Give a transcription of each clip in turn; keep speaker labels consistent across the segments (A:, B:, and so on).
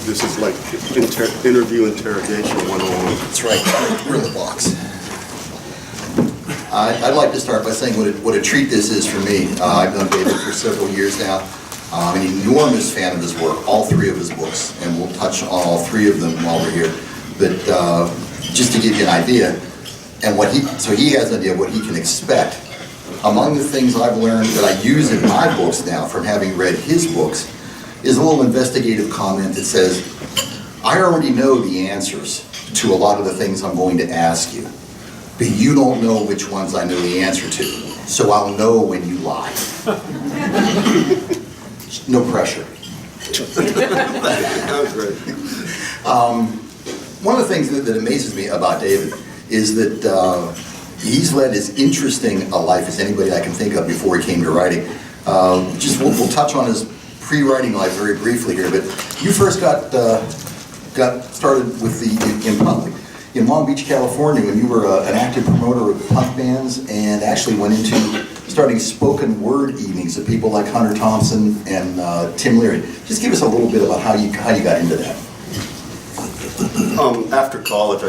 A: This is like interview interrogation 101.
B: That's right. We're in the box. I'd like to start by saying what a treat this is for me. I've known David for several years now. I'm an enormous fan of his work, all three of his books, and we'll touch on all three of them while we're here. But just to give you an idea, and so he has an idea of what he can expect. Among the things I've learned that I use in my books now from having read his books is a little investigative comment that says, I already know the answers to a lot of the things I'm going to ask you, but you don't know which ones I know the answer to, so I'll know when you lie. No pressure.
A: That was great.
B: One of the things that amazes me about David is that he's led as interesting a life as anybody I can think of before he came to writing. We'll touch on his pre-writing life very briefly here, but you first got started with in punk in Long Beach, California, when you were an active promoter of punk bands and actually went into starting spoken word evenings of people like Hunter Thompson and Tim Leary. Just give us a little bit about how you got into that.
A: After college,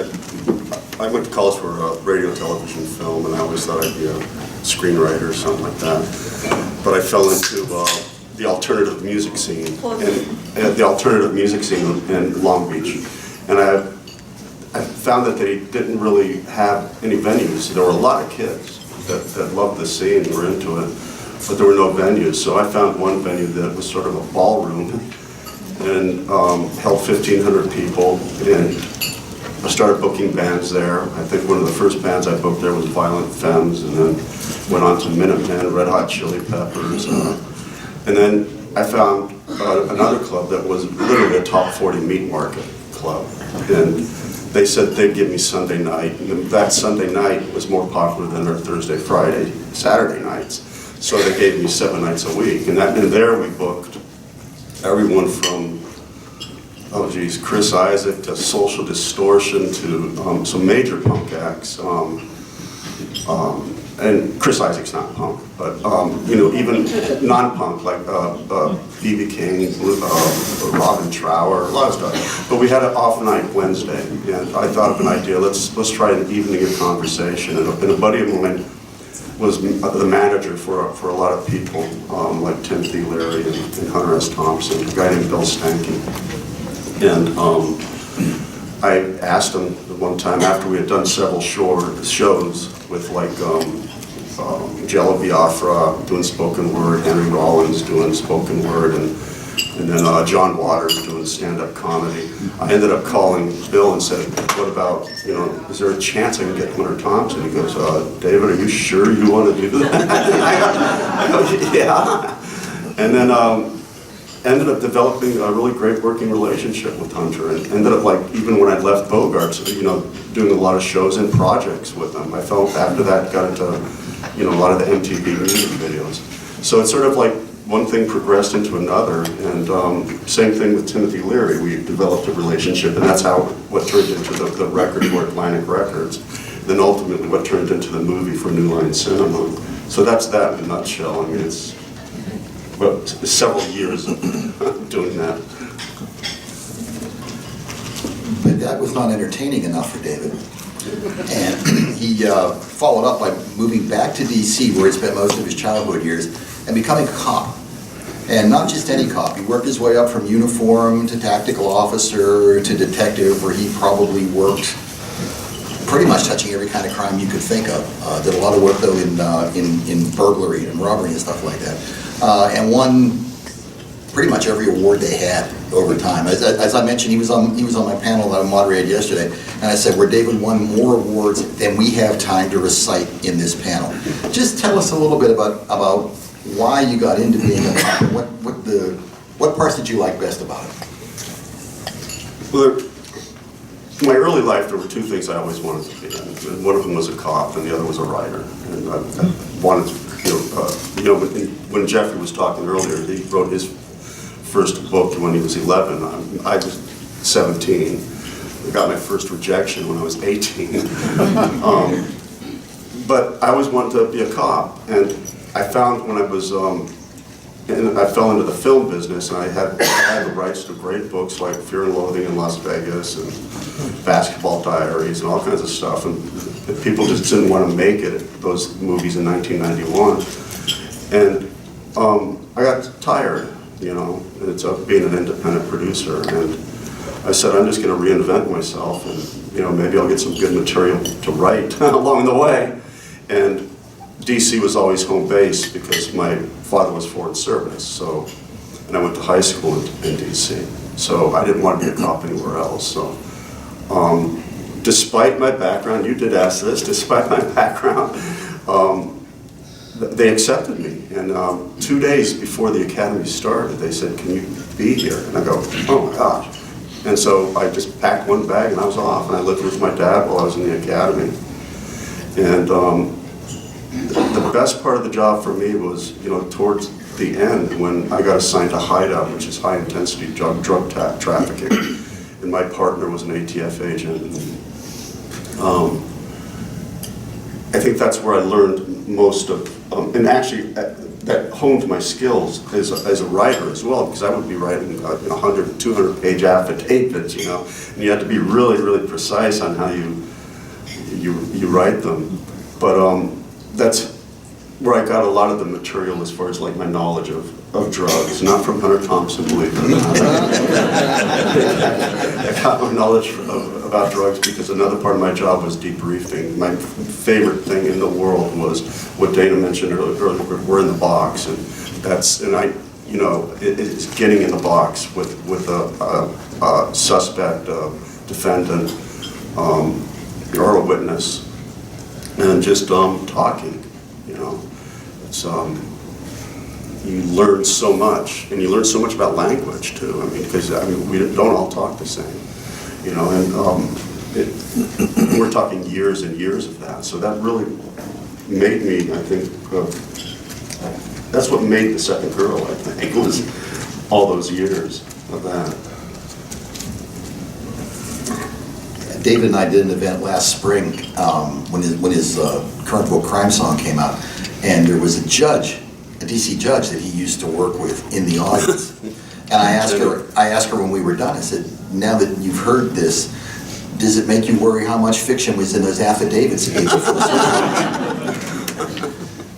A: I went to college for radio, television, film, and I always thought I'd be a screenwriter or something like that. But I fell into the alternative music scene, in Long Beach, and I found that they didn't really have any venues. There were a lot of kids that loved the scene and were into it, but there were no venues. So I found one venue that was sort of a ballroom and held 1,500 people, and I started booking bands there. I think one of the first bands I booked there was Violent Femmes, and then went on to Minutemen, Red Hot Chili Peppers, and then I found another club that was literally a top 40 meat market club, and they said they'd give me Sunday night, and that Sunday night was more popular than their Thursday, Friday, Saturday nights, so they gave me 7 nights a week, and there we booked everyone from, Chris Isaac to Social Distortion to some major punk acts. And Chris Isaac's not punk, but even non-punk like B.B. King, Robin Trower, a lot of stuff. But we had an off night Wednesday, and I thought of an idea. Let's try an evening of conversation. And a buddy of mine was the manager for a lot of people, like Timothy Leary and Hunter S. Thompson, a guy named Bill Stanky. And I asked him one time after we had done several shows with like Jello Biafra doing spoken word, Henry Rollins doing spoken word, and then John Waters doing stand-up comedy. I ended up calling Bill and said, what about, is there a chance I can get Hunter Thompson? He goes, David, are you sure you want to do that? I go, yeah. And then ended up developing a really great working relationship with Hunter, and ended up, like, even when I left Bogart's, doing a lot of shows and projects with them. I felt after that got into, a lot of the MTV music videos. So it's sort of like one thing progressed into another, and same thing with Timothy Leary. We developed a relationship, and that's what turned into the record for Atlantic Records. Then ultimately what turned into the movie for New Line Cinema. So that's that in a nutshell. I mean, it's several years of doing that.
B: But that was not entertaining enough for David. And he followed up by moving back to D.C., where he spent most of his childhood years, and becoming a cop. And not just any cop. He worked his way up from uniform to tactical officer to detective, where he probably worked pretty much touching every kind of crime you could think of. Did a lot of work, though, in burglary and robbery and stuff like that. And won pretty much every award they had over time. As I mentioned, he was on my panel that I moderated yesterday, and I said, where David won more awards than we have time to recite in this panel. Just tell us a little bit about why you got into being a cop, and what parts did you like best about it?
A: Well, in my early life, there were two things I always wanted to be. And one of them was a cop, and the other was a writer. And I wanted to, when Jeffrey was talking earlier, he wrote his first book when he was 11. I was 17. I got my first rejection when I was 18. But I always wanted to be a cop, and I found when I was and I fell into the film business, and I had the rights to great books like Fear and Loathing in Las Vegas and Basketball Diaries and all kinds of stuff, and people just didn't want to make it, those movies in 1991. And I got tired, you know, it's being an independent producer, and I said, I'm just going to reinvent myself, and, you know, maybe I'll get some good material to write along the way. And DC was always home base because my father was foreign service, so, and I went to high school in DC, so I didn't want to be a cop anywhere else. So, despite my background, you did ask this, despite my background, they accepted me. And 2 days before the academy started, they said, "Can you be here?" And I go, "Oh my gosh." And so I just packed one bag and I was off, and I lived with my dad while I was in the academy. And the best part of the job for me was, you know, towards the end when I got assigned to Hideout, which is high intensity drug trafficking, and my partner was an ATF agent. I think that's where I learned most of, and actually that honed my skills as a writer as well, because I would be writing 100, 200 page affidavits, you know, and you have to be really, really precise on how you write them. But that's where I got a lot of the material as far as like my knowledge of drugs, not from Hunter Thompson, believe it or not. I got my knowledge about drugs because another part of my job was debriefing. My favorite thing in the world was what Dana mentioned earlier, we're in the box, and I, you know, it's getting in the box with a suspect, defendant, or a witness, and just talking, you know. It's you learn so much, and you learn so much about language too. I mean, because we don't all talk the same, you know, and we're talking years and years of that. So that really made me, I think, that's what made The Second Girl, I think, was all those years of that.
B: David and I did an event last spring when his current book Crime Song came out, and there was a judge, a DC judge that he used to work with in the audience. And I asked her when we were done, I said, "Now that you've heard this, does it make you worry how much fiction was in those affidavits you gave before?"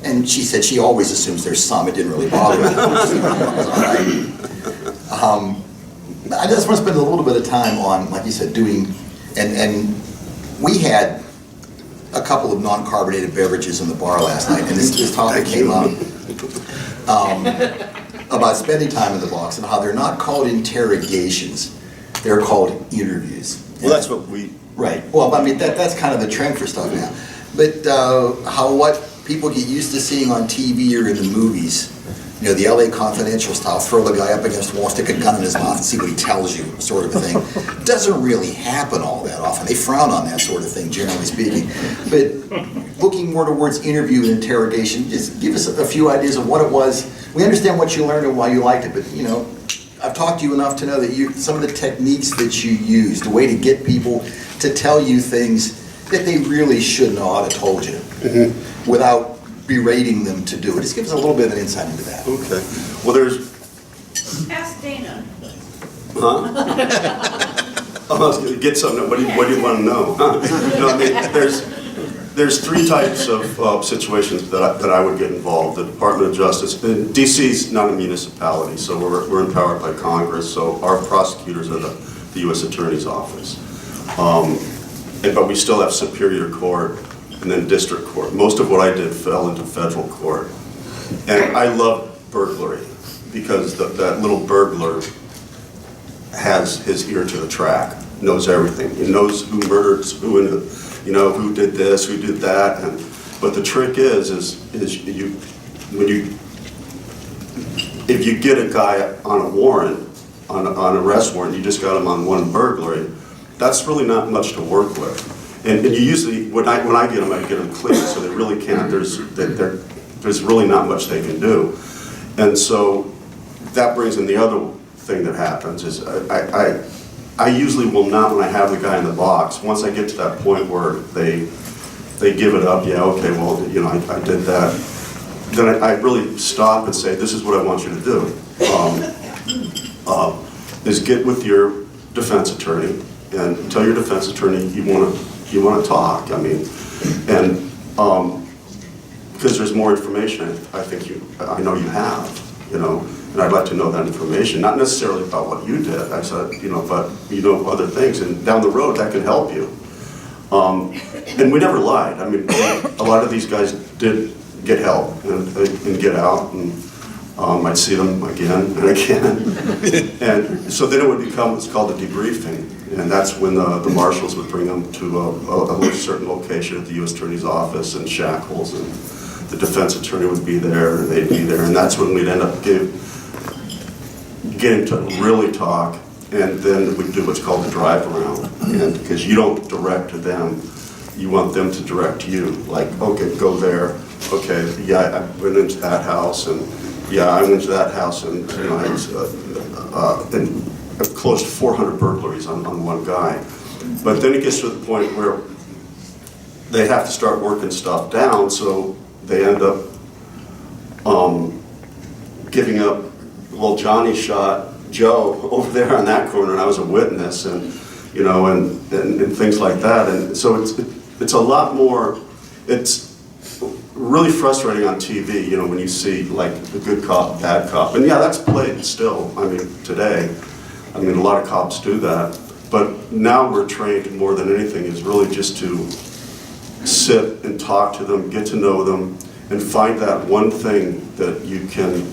B: And she said she always assumes there's some. It didn't really bother her. I just want to spend a little bit of time on, like you said, doing, and we had a couple of non-carbonated beverages in the bar last night, and this topic came up about spending time in the box and how they're not called interrogations, they're called interviews.
A: Well, that's what we...
B: Right. Well, I mean, that's kind of the trend for stuff now. But what people get used to seeing on TV or in the movies, you know, the LA Confidential style, throw the guy up against the wall, stick a gun in his mouth and see what he tells you, sort of a thing, doesn't really happen all that often. They frown on that sort of thing, generally speaking. But looking more towards interview and interrogation, just give us a few ideas of what it was. We understand what you learned and why you liked it, but, you know, I've talked to you enough to know that some of the techniques that you use, the way to get people to tell you things that they really shouldn't ought to told you, without berating them to do it. Just give us a little bit of an insight into that.
A: Okay. Well, there's...
C: Ask Dana.
A: Huh? I was going to get something. What do you want to know? No, I mean, there's three types of situations that I would get involved. The Department of Justice, and DC's not a municipality, so we're empowered by Congress, so our prosecutors are the U.S. Attorney's Office. But we still have Superior Court and then District Court. Most of what I did fell into federal court. And I love burglary because that little burglar has his ear to the track, knows everything. He knows who murdered who, and you know who did this, who did that. But the trick is if you get a guy on a warrant, on an arrest warrant, you just got him on one burglary, that's really not much to work with. And you usually, when I get them, I get them clean, so they really can't, there's really not much they can do. And so that brings in the other thing that happens is I usually will not, when I have the guy in the box, once I get to that point where they give it up, yeah, okay, well, you know, I did that, then I really stop and say, this is what I want you to do. Is get with your defense attorney and tell your defense attorney you want to talk. I mean, and because there's more information I know you have, and I'd like to know that information, not necessarily about what you did. I said, but other things, and down the road that can help you. And we never lied. I mean, a lot of these guys did get help and get out, and I'd see them again and again. And so then it would become what's called a debriefing, and that's when the marshals would bring them to a certain location at the U.S. Attorney's office in shackles, and the defense attorney would be there, and they'd be there, and that's when we'd end up getting to really talk, and then we'd do what's called a drive around, and because you don't direct to them, you want them to direct you, like, okay, go there, okay, yeah, I went into that house, and yeah, I went to that house, and I was, and I've closed 400 burglaries on one guy. But then it gets to the point where they have to start working stuff down, so they end up giving up. Well, Johnny shot Joe over there on that corner, and I was a witness, and and things like that. And so it's a lot more. It's really frustrating on TV, when you see like the good cop, bad cop, and yeah, that's played still. I mean, today, a lot of cops do that, but now we're trained more than anything is really just to sit and talk to them, get to know them, and find that one thing that you can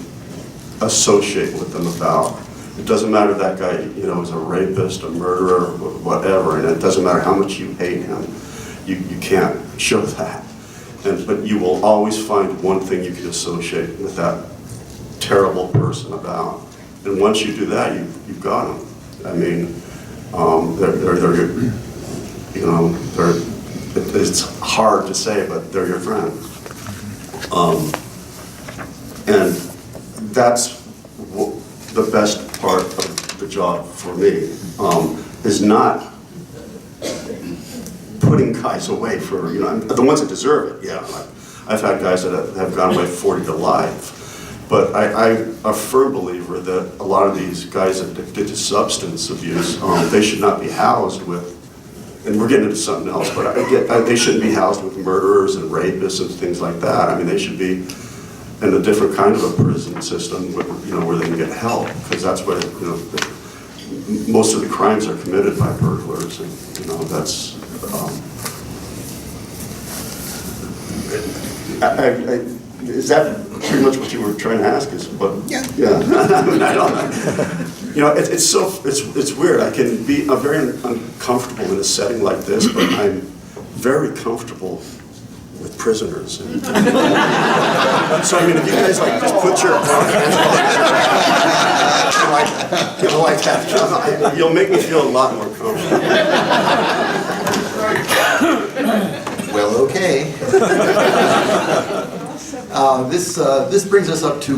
A: associate with them about. It doesn't matter if that guy, is a rapist, a murderer, whatever, and it doesn't matter how much you hate him. You can't show that. But you will always find one thing you can associate with that terrible person about. And once you do that, you've got them. I mean, it's hard to say, but they're your friend. And that's the best part of the job for me, is not putting guys away for, the ones that deserve it, yeah. I've had guys that have gone away 40 to life. But I'm a firm believer that a lot of these guys that did to substance abuse, they should not be housed with, and we're getting into something else, but they shouldn't be housed with murderers and rapists and things like that. I mean, they should be in a different kind of a prison system where they can get help, because that's where, most of the crimes are committed by burglars, and, that's, is that pretty much what you were trying to ask? Yeah. I mean, I don't know. It's weird. I can be very uncomfortable in a setting like this, but I'm very comfortable with prisoners. So I mean, if you guys just put your like that, you'll make me feel a lot more comfortable.
B: Well, okay. This brings us up to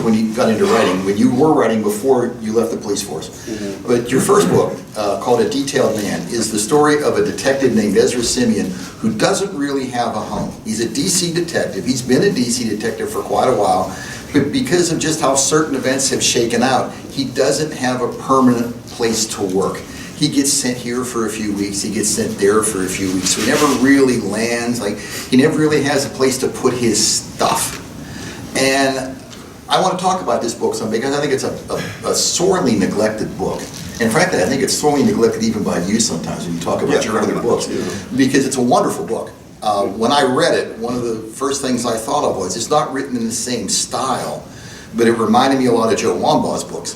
B: when you got into writing, when you were writing before you left the police force. Mm-hmm. But your first book, called A Detailed Man, is the story of a detective named Ezra Simeon who doesn't really have a home. He's a DC detective. He's been a DC detective for quite a while, but because of just how certain events have shaken out, he doesn't have a permanent place to work. He gets sent here for a few weeks, he gets sent there for a few weeks, so he never really lands, he never really has a place to put his stuff. And I want to talk about this book some because I think it's a sorely neglected book. And frankly, I think it's sorely neglected even by you sometimes when you talk about your other books, because it's a wonderful book. When I read it, one of the first things I thought of was, it's not written in the same style, but it reminded me a lot of Joe Wambaugh's books.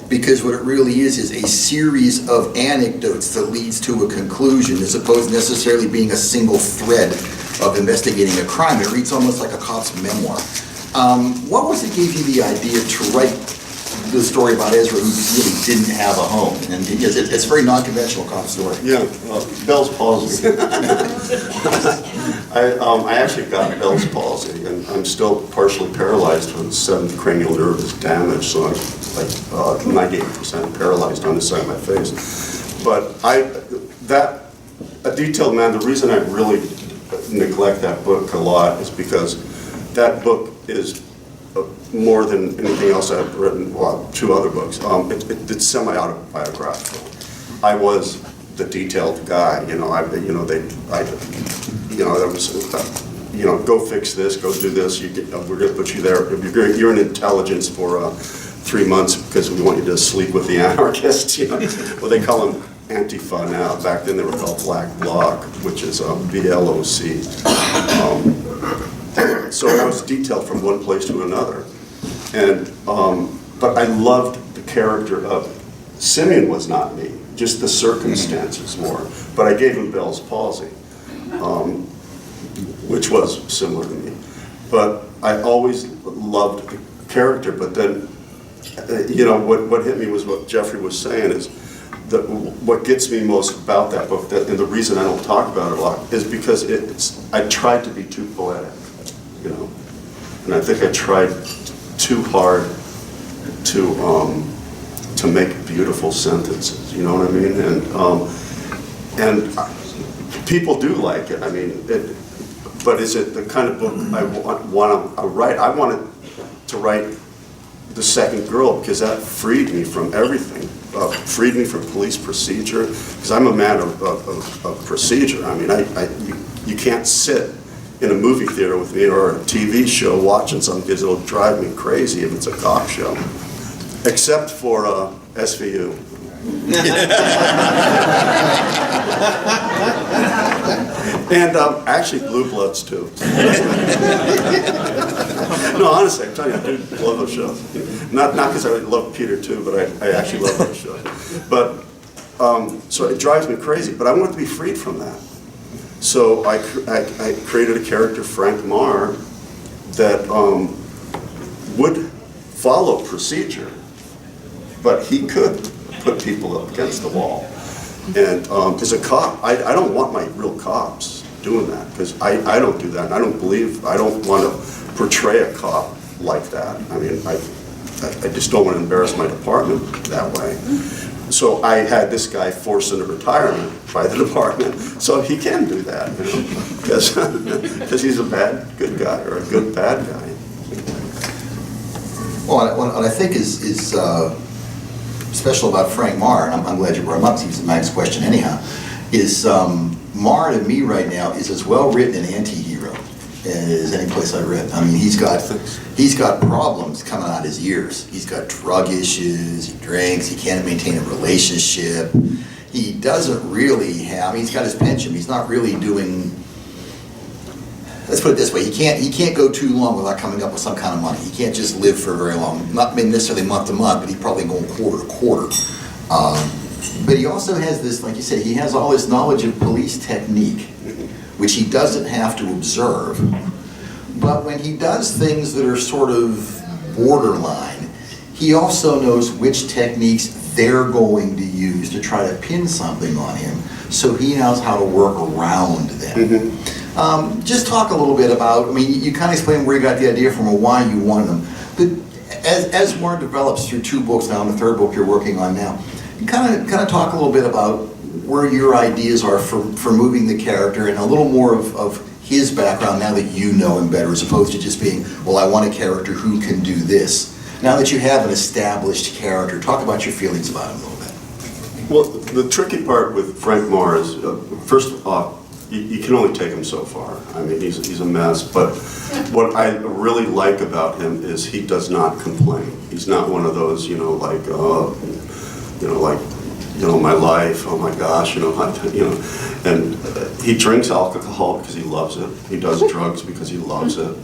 B: Because what it really is a series of anecdotes that leads to a conclusion, as opposed to necessarily being a single thread of investigating a crime. It reads almost like a cop's memoir. What was it gave you the idea to write the story about Ezra, who really didn't have a home? And because it's a very non-conventional cop story.
A: Yeah, Bell's palsy. I actually got Bell's palsy, and I'm still partially paralyzed when the 7th cranial nerve is damaged, so I'm like 98% paralyzed on this side of my face. But A Detailed Man, the reason I really neglect that book a lot is because that book is more than anything else I've written, well, 2 other books. It's semi-autobiographical. I was the detailed guy, you know, there was, go fix this, go do this, we're gonna put you there. You're in intelligence for 3 months because we want you to sleep with the anarchists, you know. Well, they call them Antifa now. Back then they were called Black Bloc, which is BLOC. So I was detailed from one place to another. And, but I loved the character of, Simeon was not me, just the circumstances were. But I gave him Bell's palsy, which was similar to me. But I always loved the character, but then, what hit me was what Jeffrey was saying is, what gets me most about that book, and the reason I don't talk about it a lot, is because I tried to be too poetic, and I think I tried too hard to make beautiful sentences, you know what I mean? And people do like it. I mean, but is it the kind of book I want to write? I wanted to write The Second Girl because that freed me from everything. Freed me from police procedure, because I'm a man of procedure. I mean, you can't sit in a movie theater with me or a TV show watching something because it'll drive me crazy if it's a cop show. Except for SVU. And actually Blue Bloods too. No, honestly, I'm telling you, I do love those shows. Not because I love Peter too, but I actually love those shows. But, so it drives me crazy, but I want to be freed from that. So I created a character, Frank Marr, that would follow procedure, but he could put people up against the wall. And as a cop, I don't want my real cops doing that, because I don't do that. And I don't want to portray a cop like that. I mean, I just don't want to embarrass my department that way. So I had this guy forced into retirement by the department, so he can do that, because he's a good guy or a good bad guy.
B: Well, what I think is special about Frank Marr, and I'm glad you brought him up, because he was the next question anyhow, is Marr to me right now is as well written an anti-hero as any place I've read. I mean, he's got problems coming out his ears. He's got drug issues, he drinks, he can't maintain a relationship. He doesn't really have, he's got his pension, he's not really doing, let's put it this way, he can't go too long without coming up with some kind of money. He can't just live for very long, not necessarily month to month, but he's probably going quarter to quarter. But he also has this, like you said, he has all this knowledge of police technique, which he doesn't have to observe. But when he does things that are sort of borderline, he also knows which techniques they're going to use to try to pin something on him, so he knows how to work around them. Just talk a little bit about, I mean, you kind of explained where you got the idea from and why you wanted them, but as Marr develops through 2 books now, and the 3rd book you're working on now, you kind of talk a little bit about where your ideas are for moving the character, and a little more of his background now that you know him better, as opposed to just being, well, I want a character who can do this. Now that you have an established character, talk about your feelings about him a little bit.
A: Well, the tricky part with Frank Marr is, first off, you can only take him so far. I mean, he's a mess, but what I really like about him is he does not complain. He's not one of those, my life, oh my gosh, and he drinks alcohol because he loves it. He does drugs because he loves it,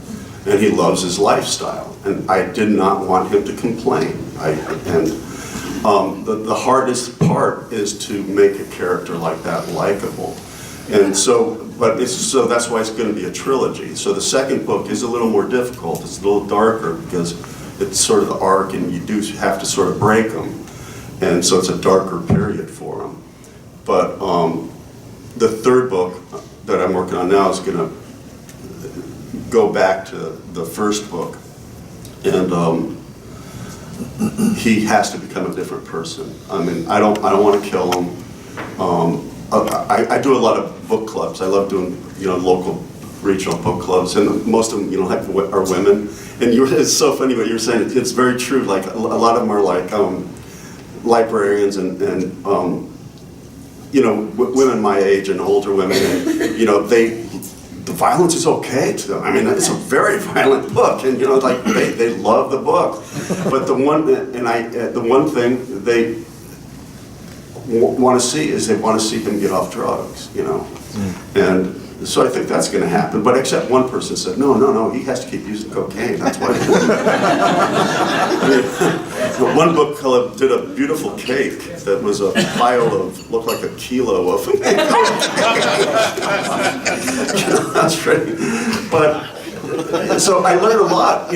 A: and he loves his lifestyle. And I did not want him to complain. The hardest part is to make a character like that likable. And so that's why it's going to be a trilogy. So the second book is a little more difficult. It's a little darker because it's sort of the arc, and you do have to sort of break them. And so it's a darker period for him. But the 3rd book that I'm working on now is going to go back to the 1st book, and he has to become a different person. I mean, I don't want to kill him. I do a lot of book clubs. I love doing local regional book clubs, and most of them, are women. And it's so funny what you're saying. It's very true. Like a lot of them are like librarians and women my age and older women, and the violence is okay to them. I mean, it's a very violent book, and they love the book. But the one thing they want to see is they want to see him get off drugs, and so I think that's going to happen. But except one person said, no, he has to keep using cocaine. That's why. One book club did a beautiful cake that was a pile of, looked like a kilo of that's right. But so I learned a lot,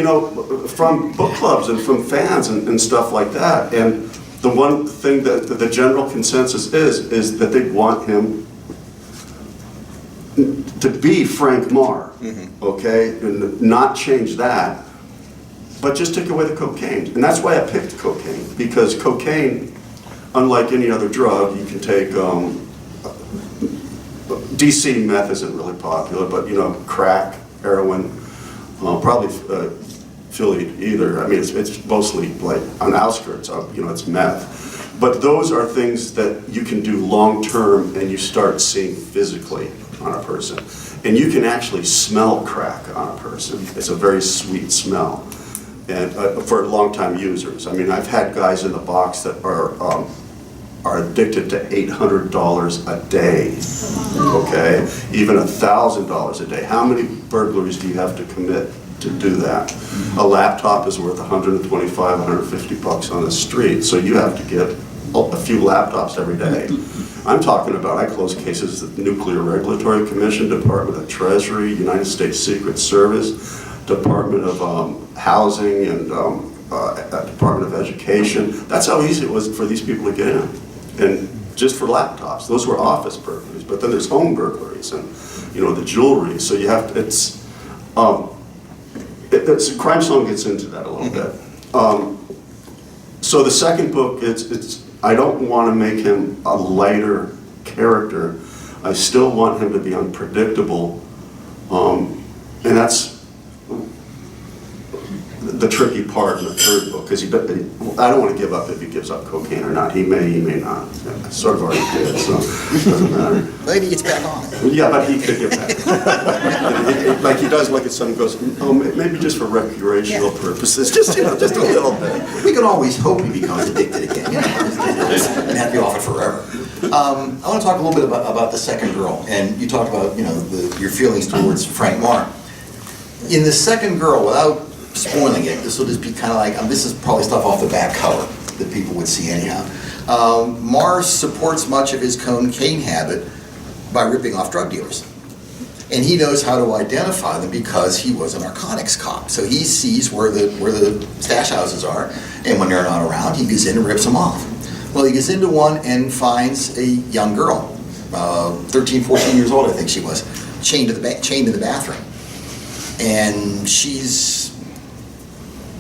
A: from book clubs and from fans and stuff like that. And the one thing that the general consensus is that they want him to be Frank Marr, okay, and not change that, but just take away the cocaine. And that's why I picked cocaine, because cocaine, unlike any other drug, you can take, DC meth isn't really popular, but crack, heroin, probably Philly either. I mean, it's mostly like on outskirts of, it's meth. But those are things that you can do long term and you start seeing physically on a person. And you can actually smell crack on a person. It's a very sweet smell. And for long-time users. I mean, I've had guys in the box that are addicted to $800 a day, okay? Even $1,000 a day. How many burglaries do you have to commit to do that? A laptop is worth $125, $150 on the street, so you have to get a few laptops every day. I'm talking about, I close cases at the Nuclear Regulatory Commission, Department of Treasury, United States Secret Service, Department of Housing, and Department of Education. That's how easy it was for these people to get in. And just for laptops, those were office burglaries, but then there's home burglaries and, the jewelry. So you have to, Crime Song gets into that a little bit. So the second book, I don't want to make him a lighter character. I still want him to be unpredictable, and that's the tricky part in the third book, because I don't want to give up if he gives up cocaine or not. He may not. I sort of already did, so it doesn't matter.
B: Maybe it's back on.
A: Yeah, but he could get back. Like he does look at something and goes, maybe just for recreational purposes, just a little bit.
B: We can always hope he becomes addicted again, and have to be off it forever. I want to talk a little bit about the second girl, and you talked about your feelings towards Frank Marr. In the second girl, without spoiling it, this will just be kind of like, this is probably stuff off the back cover that people would see anyhow. Marr supports much of his cocaine habit by ripping off drug dealers. And he knows how to identify them because he was a narcotics cop. So he sees where the stash houses are, and when they're not around, he goes in and rips them off. Well, he gets into one and finds a young girl, 13, 14 years old, I think she was, chained to the bathroom. And she's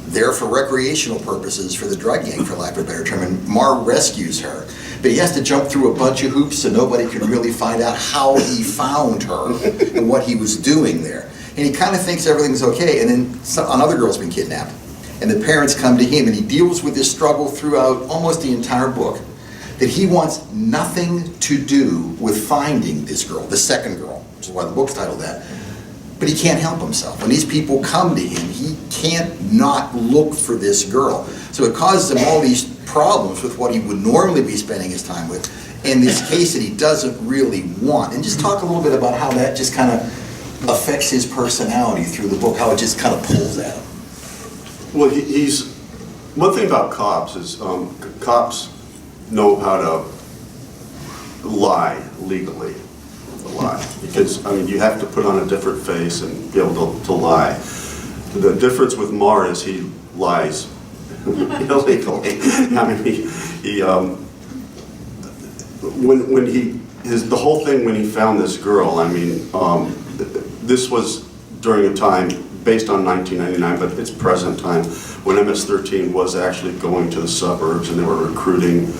B: there for recreational purposes for the drug gang, for lack of a better term, and Marr rescues her. But he has to jump through a bunch of hoops so nobody can really find out how he found her and what he was doing there. And he kind of thinks everything's okay, and then another girl's been kidnapped. And the parents come to him, and he deals with this struggle throughout almost the entire book, that he wants nothing to do with finding this girl, the second girl, which is why the book's titled that. But he can't help himself. When these people come to him, he can't not look for this girl. So it causes him all these problems with what he would normally be spending his time with, in this case that he doesn't really want. And just talk a little bit about how that just kind of affects his personality through the book, how it just kind of pulls at him.
A: Well, one thing about cops is cops know how to lie legally. Because, you have to put on a different face and be able to lie. The difference with Marr is he lies illegally. The whole thing when he found this girl, this was during a time based on 1999, but it's present time, when MS-13 was actually going to the suburbs and they were recruiting.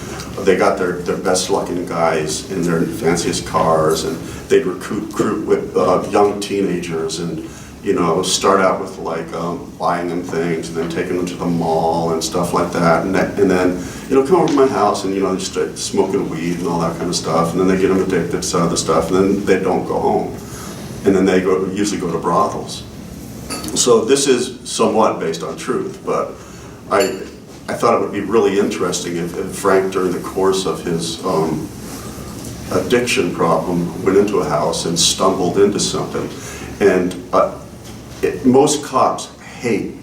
A: They got their best looking guys in their fanciest cars, and they'd recruit with young teenagers, and start out with like buying them things and then taking them to the mall and stuff like that, and then come over to my house and they start smoking weed and all that kind of stuff, and then they get them addicted to other stuff, and then they don't go home, and then they usually go to brothels. So this is somewhat based on truth, but I thought it would be really interesting if Frank, during the course of his addiction problem, went into a house and stumbled into something. And most cops hate,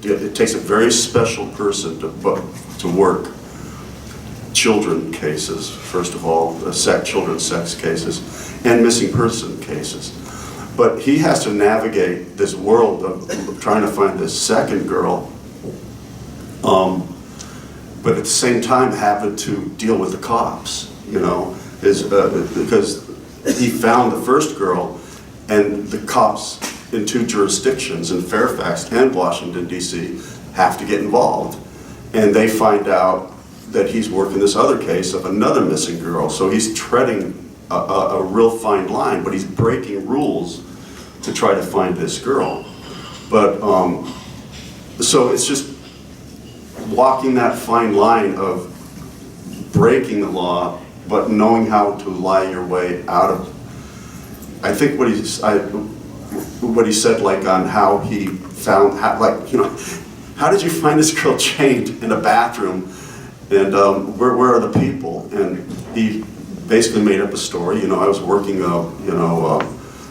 A: it takes a very special person to work children cases, first of all, children's sex cases, and missing person cases. But he has to navigate this world of trying to find this second girl, but at the same time having to deal with the cops, because he found the first girl, and the cops in 2 jurisdictions, in Fairfax and Washington, D.C., have to get involved. And they find out that he's working this other case of another missing girl. So he's treading a real fine line, but he's breaking rules to try to find this girl. But, so it's just walking that fine line of breaking the law, but knowing how to lie your way out of. I think what he said, like on how he found, how did you find this girl chained in a bathroom, and where are the people? And he basically made up a story. I was working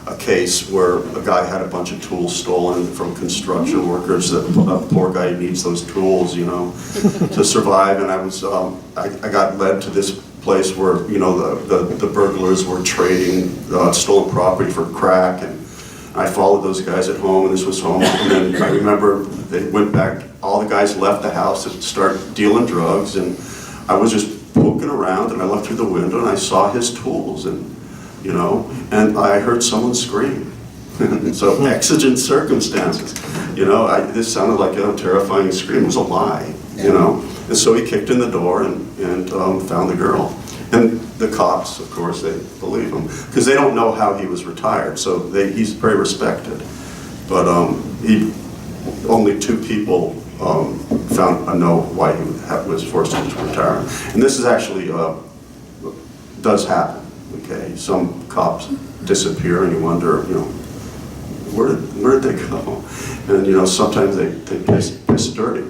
A: a case where a guy had a bunch of tools stolen from construction workers. That a poor guy needs those tools, to survive. And I got led to this place where the burglars were trading stolen property for crack, and I followed those guys at home, and this was home. And then I remember they went back. All the guys left the house and started dealing drugs, and I was just poking around, and I looked through the window and I saw his tools, and and I heard someone scream. So exigent circumstances, this sounded like a terrifying scream. It was a lie, And so he kicked in the door and found the girl. And the cops, of course, they believe him because they don't know how he was retired. So he's very respected. But only 2 people know why he was forced into retirement. And this is actually does happen. Okay, some cops disappear, and you wonder, where did they go? And sometimes they piss dirty,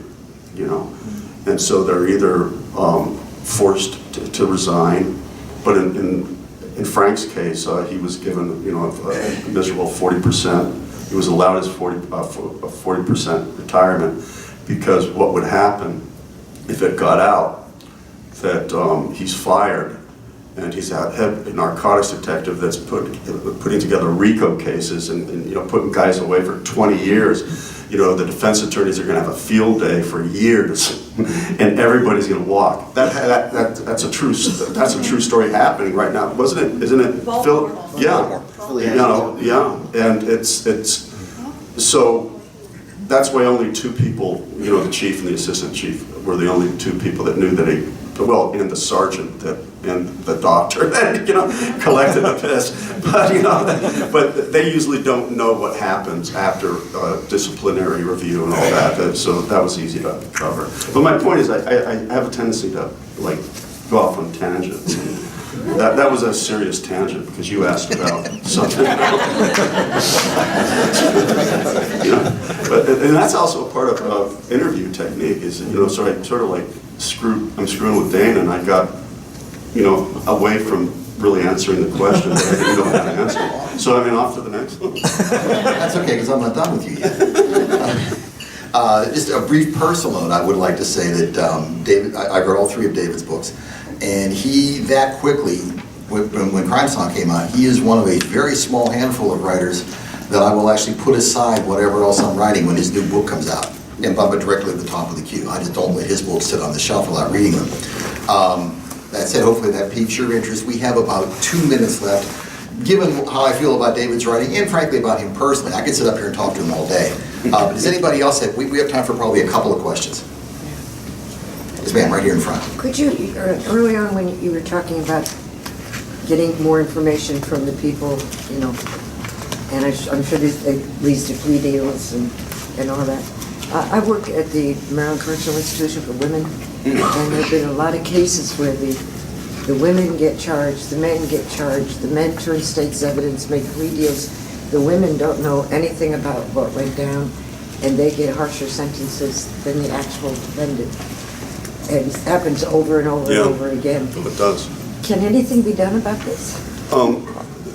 A: and so they're either forced to resign. But in Frank's case, he was given a miserable 40%. He was allowed his 40% retirement, because what would happen if it got out that he's fired. And he's a narcotics detective that's putting together RICO cases and putting guys away for 20 years. The defense attorneys are going to have a field day for years, and everybody's going to walk. That's a true story happening right now, wasn't it? Isn't it, Phil? Yeah, yeah. And it's so that's why only 2 people, the chief and the assistant chief, were the only 2 people that knew that and the sergeant and the doctor that collected the piss, but they usually don't know what happens after disciplinary review and all that. So that was easy to cover. But my point is, I have a tendency to go off on tangents. That was a serious tangent because you asked about something else. And that's also a part of interview technique. Is so I sort of like I'm screwing with Dana, and I got away from really answering the question that I didn't know how to answer. So off to the next one.
B: That's okay, because I'm not done with you yet. Just a brief personal note, I would like to say that David, I read all 3 of David's books, and he that quickly, when Crime Song came out, he is one of a very small handful of writers that I will actually put aside whatever else I'm writing when his new book comes out and bump it directly at the top of the queue. I just don't let his books sit on the shelf without reading them. That said, hopefully that piques your interest. We have about 2 minutes left. given how I feel about David's writing, and frankly about him personally, I could sit up here and talk to him all day. But does anybody else have, we have time for probably a couple of questions. Yes, ma'am, right here in front.
D: Could you, early on when you were talking about getting more information from the people, you know, and I'm sure this leads to plea deals and all that. I work at the Maryland Correctional Institution for Women, and there have been a lot of cases where the women get charged, the men get charged, the men turn state's evidence, make plea deals. The women don't know anything about what went down, and they get harsher sentences than the actual defendant. And it happens over and over and over again.
A: It does.
D: Can anything be done about this?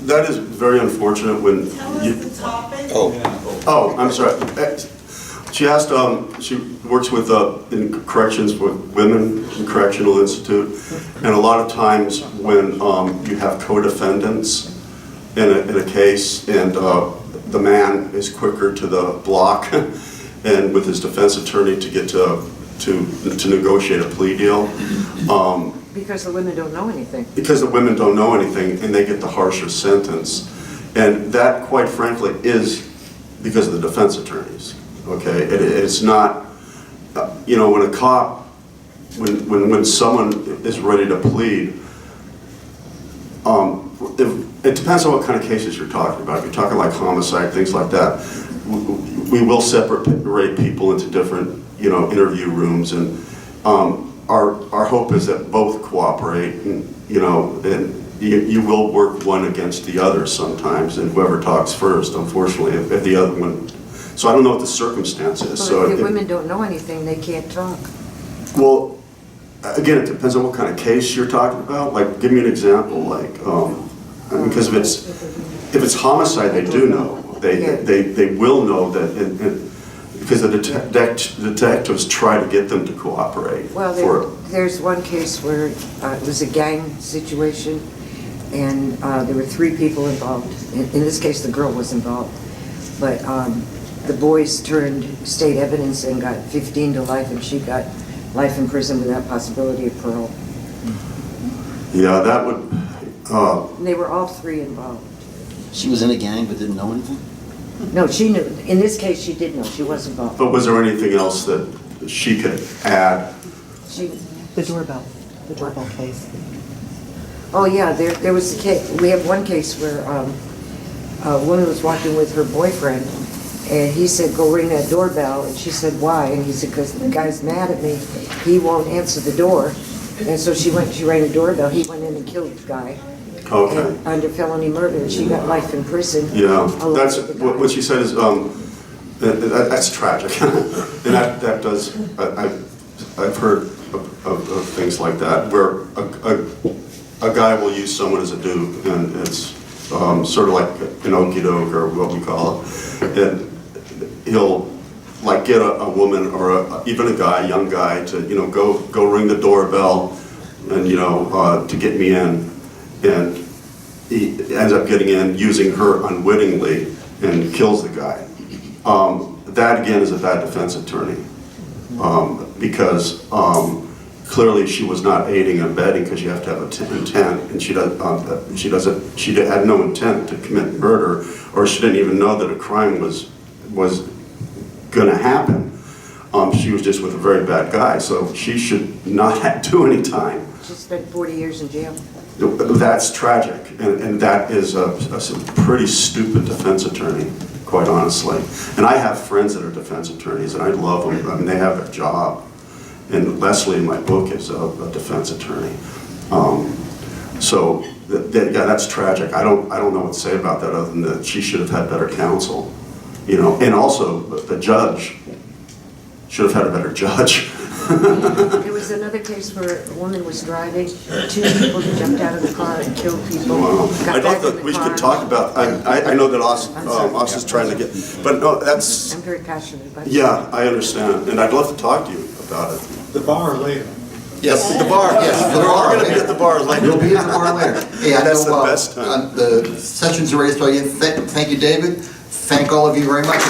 A: That is very unfortunate when
C: Tell
A: you...
C: us the topic.
A: Oh, I'm sorry. She asked, she works with, in corrections with women in Correctional Institute, and a lot of times when you have co-defendants in a case, and the man is quicker to the block, and with his defense attorney to get to negotiate a plea deal.
D: Because the women don't know anything.
A: Because the women don't know anything, and they get the harsher sentence. And that, quite frankly, is because of the defense attorneys, okay? It's not, you know, when a cop, when someone is ready to plead, it depends on what kind of cases you're talking about. If you're talking like homicide, things like that, we will separate people into different, you know, interview rooms, and our hope is that both cooperate, and you know, and you will work one against the other sometimes, and whoever talks first, unfortunately, if the other one. So I don't know what the circumstance is.
D: But
A: So
D: if the women don't know anything, they can't talk.
A: well, again, it depends on what kind of case you're talking about. Like, give me an example. Like, because if it's homicide, they do know. They will know that. Because the detectives try to get them to cooperate.
D: Well, there's one case where it was a gang situation, and there were 3 people involved. In this case, the girl was involved. But the boys turned state evidence and got 15 to life, and she got life in prison without possibility of parole.
A: Yeah, that would...
D: And they were all 3 involved.
E: She was in a gang but didn't know anything?
D: No, she knew. In this case, she did know. She was involved.
A: But was there anything else that she could add?
F: The doorbell case.
D: Oh, yeah, there was a case. We have one case where a woman was walking with her boyfriend, and he said, go ring that doorbell, and she said, why? And he said, because the guy's mad at me. He won't answer the door. And so she rang the doorbell. He went in and killed the guy.
A: Okay.
D: And under felony murder, and she got life in prison.
A: Yeah,
D: along
A: that's,
D: with the guy.
A: what she said is, that's tragic. And that does, I've heard of things like that, where a guy will use someone as a dupe, and it's sort of like an okie doke, or what we call it. And he'll like get a woman, or even a guy, a young guy, to, you know, go ring the doorbell, and, you know, to get me in. And he ends up getting in, using her unwittingly, and kills the guy. That again is a bad defense attorney, because clearly she was not aiding and abetting, because you have to have intent, and she had no intent to commit murder, or she didn't even know that a crime was going to happen. She was just with a very bad guy, so she should not do any time.
D: She spent 40 years in jail.
A: That's tragic, and that is a pretty stupid defense attorney, quite honestly. And I have friends that are defense attorneys, and I love them. I mean, they have their job. And Leslie in my book is a defense attorney. So yeah, that's tragic. I don't know what to say about that, other than that she should have had better counsel, you know. And also the judge should have had a better judge.
D: There was another case where a woman was driving, 2 people jumped out of the car and killed people.
A: Wow.
D: Got
A: I'd
D: back
A: love
D: in
A: to,
D: the
A: we
D: car.
A: could talk about, I know that Austin's trying to get, but no, that's,
D: I'm very passionate about it.
A: yeah, I understand, and I'd love to talk to you about it.
G: The bar later.
B: Yes.
A: The bar,
B: Yes, the bar.
A: we're gonna be at the bar later.
B: We'll be at the bar later. Hey, I
A: That's
B: know,
A: the best time.
B: The session's already started. Thank you, David. Thank all of you very much.